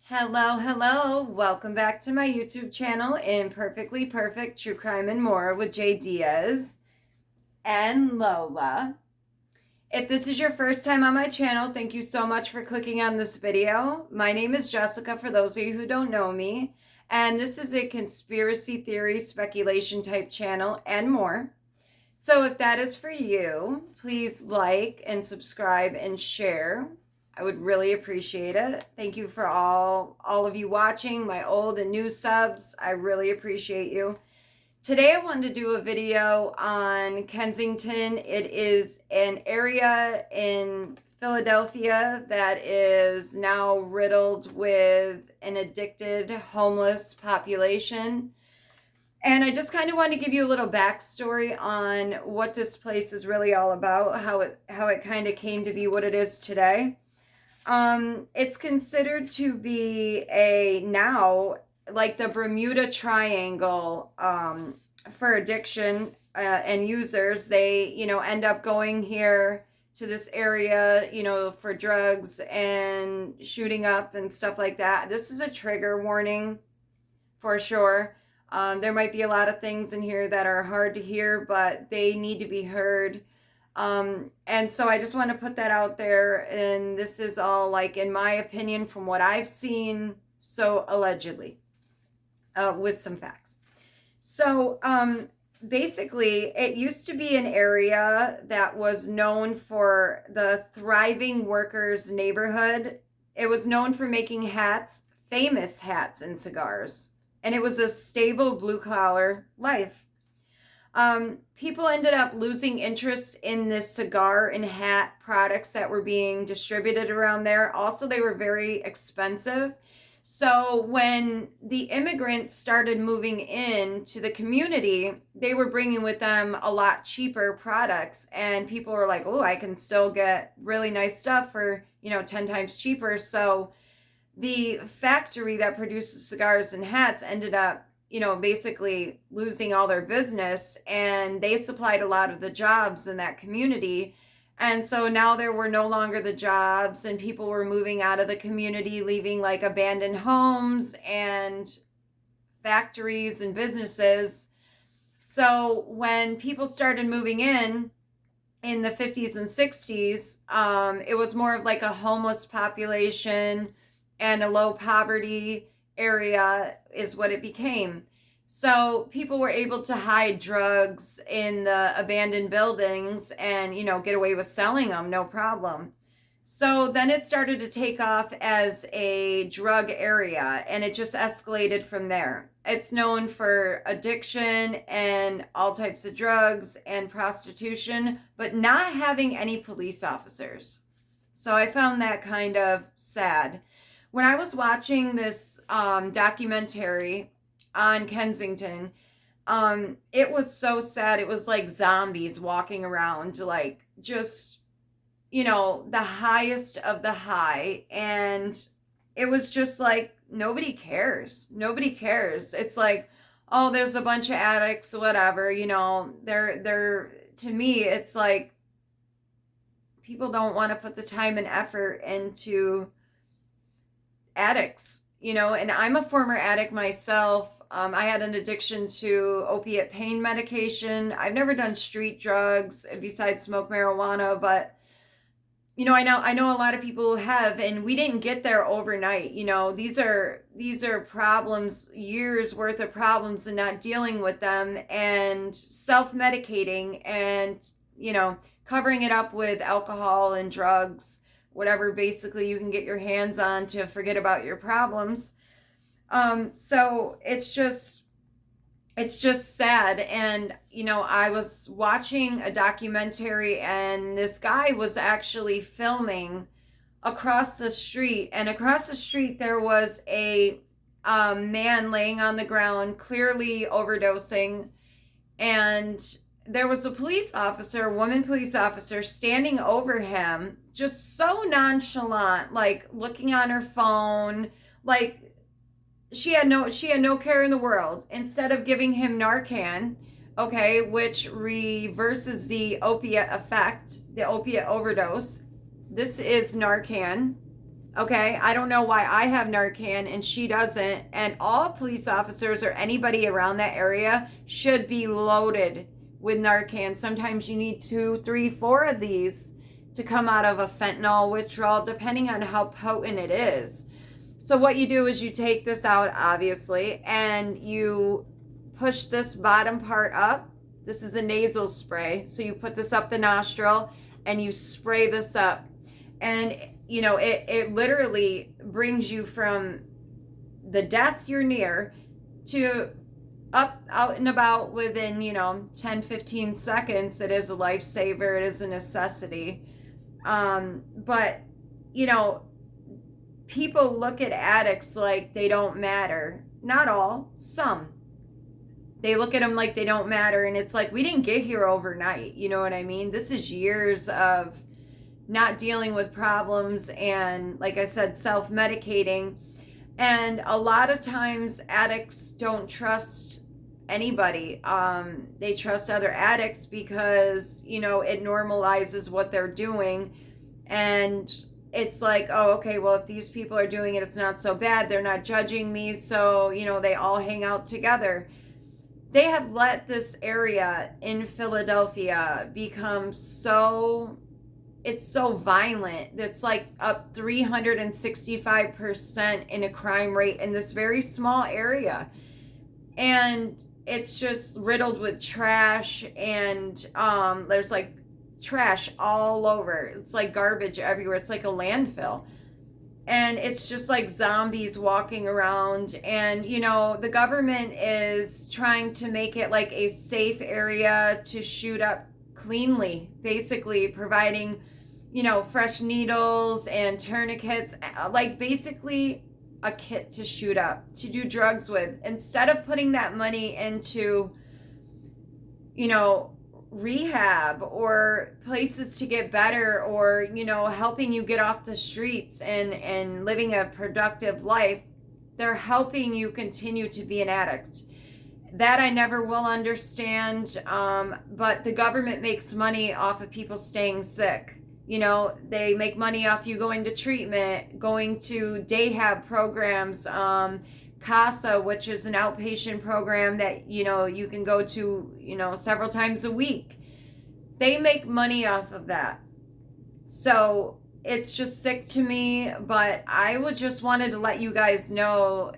Hello. Welcome back to my YouTube channel, Imperfectly Perfect True Crime and More with Jay Diaz and Lola. If this is your first time on my channel, thank you so much for clicking on this video. My name is Jessica, for those of you who don't know me, and this is a conspiracy theory, speculation type channel and more. So if that is for you, please like and subscribe and share. I would really appreciate it. Thank you for all of you watching, my old and new subs. I really appreciate you. Today I wanted to do a video on Kensington. It is an area in Philadelphia that is now riddled with an addicted, homeless population. And I just kind of want to give you a little backstory on what this place is really all about, how it kind of came to be what it is today. It's considered to be now like the Bermuda Triangle for addiction and users. They, end up going here to this area, for drugs and shooting up and stuff like that. This is a trigger warning for sure. There might be a lot of things in here that are hard to hear, but they need to be heard. And so I just want to put that out there. And this is all, like, in my opinion, from what I've seen, so allegedly, with some facts. So basically, it used to be an area that was known for the thriving workers neighborhood. It was known for making hats, famous hats and cigars. And it was a stable blue-collar life. People ended up losing interest in this cigar and hat products that were being distributed around there. Also, they were very expensive. So when the immigrants started moving into the community, they were bringing with them a lot cheaper products. And people were like, oh, I can still get really nice stuff for, 10 times cheaper. So the factory that produces cigars and hats ended up, basically losing all their business, and they supplied a lot of the jobs in that community. And so now there were no longer the jobs, and people were moving out of the community, leaving like abandoned homes and factories and businesses. So when people started moving in the 50s and 60s, it was more of like a homeless population and a low poverty area is what it became. So people were able to hide drugs in the abandoned buildings and, get away with selling them, no problem. So then it started to take off as a drug area, and it just escalated from there. It's known for addiction and all types of drugs and prostitution, but not having any police officers. So I found that kind of sad. When I was watching this documentary on Kensington, it was so sad. It was like zombies walking around, like just, the highest of the high. And it was just like, nobody cares. Nobody cares. It's like, oh, there's a bunch of addicts, whatever, they're, to me, it's like, people don't want to put the time and effort into addicts, and I'm a former addict myself. I had an addiction to opiate pain medication. I've never done street drugs besides smoke marijuana, but I know a lot of people who have, and we didn't get there overnight. These are problems, years worth of problems, and not dealing with them and self-medicating and covering it up with alcohol and drugs, whatever basically you can get your hands on to forget about your problems. So it's just sad. And, I was watching a documentary, and this guy was actually filming across the street. And across the street, there was a man laying on the ground, clearly overdosing. And there was a woman police officer, standing over him, just so nonchalant, like looking on her phone, like she had no care in the world. Instead of giving him Narcan, okay, which reverses the opiate effect, the opiate overdose. This is Narcan. Okay, I don't know why I have Narcan and she doesn't. And all police officers or anybody around that area should be loaded with Narcan. Sometimes you need 2, 3, 4 of these to come out of a fentanyl withdrawal, depending on how potent it is. So what you do is you take this out, obviously, and you push this bottom part up. This is a nasal spray. So you put this up the nostril and you spray this up. And you know, it literally brings you from the death you're near to up, out and about within, 10, 15 seconds. It is a lifesaver. It is a necessity. But, people look at addicts like they don't matter. Not all, some. They look at them like they don't matter. And it's like, we didn't get here overnight. You know what I mean? This is years of not dealing with problems and, like I said, self-medicating. And a lot of times addicts don't trust anybody. They trust other addicts because, it normalizes what they're doing. And it's like, oh, okay, well, if these people are doing it, it's not so bad. They're not judging me. So, they all hang out together. They have let this area in Philadelphia become it's so violent. It's like up 365% in a crime rate in this very small area. And it's just riddled with trash, and there's like trash all over. It's like garbage everywhere. It's like a landfill. And it's just like zombies walking around. And, the government is trying to make it like a safe area to shoot up cleanly, basically providing fresh needles and tourniquets, like basically a kit to shoot up, to do drugs with, instead of putting that money into, rehab or places to get better, or, helping you get off the streets and living a productive life. They're helping you continue to be an addict. That I never will understand, but the government makes money off of people staying sick. They make money off you going to treatment, going to day-hab programs, CASA, which is an outpatient program that, you can go to, several times a week. They make money off of that. So it's just sick to me, but I would just wanted to let you guys know,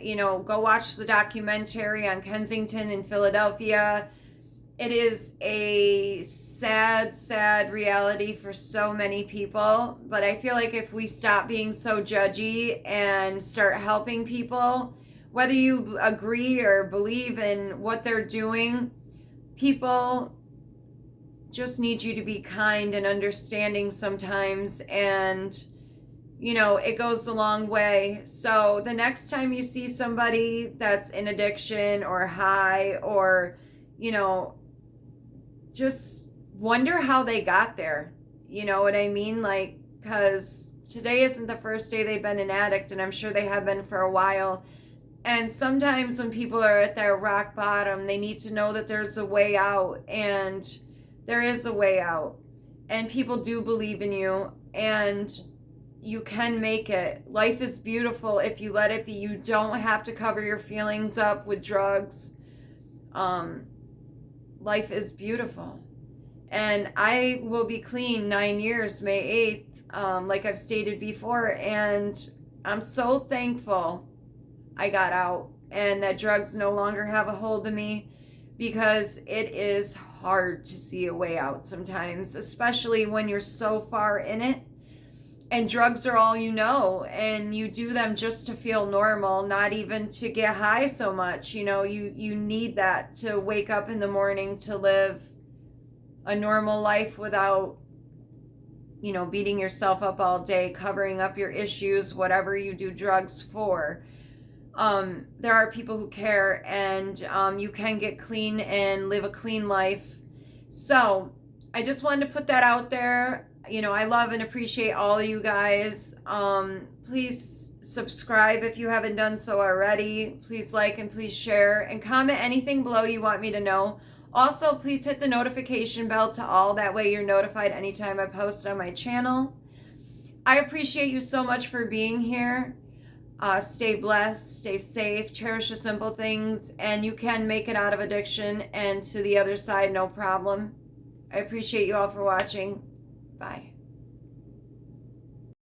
go watch the documentary on Kensington in Philadelphia. It is a sad, sad reality for so many people. But I feel like if we stop being so judgy and start helping people, whether you agree or believe in what they're doing, people just need you to be kind and understanding sometimes. And, it goes a long way. So the next time you see somebody that's in addiction or high, or, just wonder how they got there. You know what I mean? Like, because today isn't the first day they've been an addict, and I'm sure they have been for a while. And sometimes when people are at their rock bottom, they need to know that there's a way out, and there is a way out. And people do believe in you, and you can make it. Life is beautiful if you let it be. You don't have to cover your feelings up with drugs. Life is beautiful. And I will be clean 9 years, May 8th, like I've stated before. And I'm so thankful I got out and that drugs no longer have a hold of me, because it is hard to see a way out sometimes, especially when you're so far in it and drugs are all you know, and you do them just to feel normal, not even to get high so much. You need that to wake up in the morning, to live a normal life without, beating yourself up all day, covering up your issues, whatever you do drugs for. There are people who care, and you can get clean and live a clean life. So I just wanted to put that out there. I love and appreciate all of you guys. Please subscribe if you haven't done so already. Please like and please share, and comment anything below you want me to know. Also, please hit the notification bell to all. That way you're notified anytime I post on my channel. I appreciate you so much for being here. Stay blessed, stay safe, cherish the simple things, and you can make it out of addiction and to the other side, no problem. I appreciate you all for watching. Bye.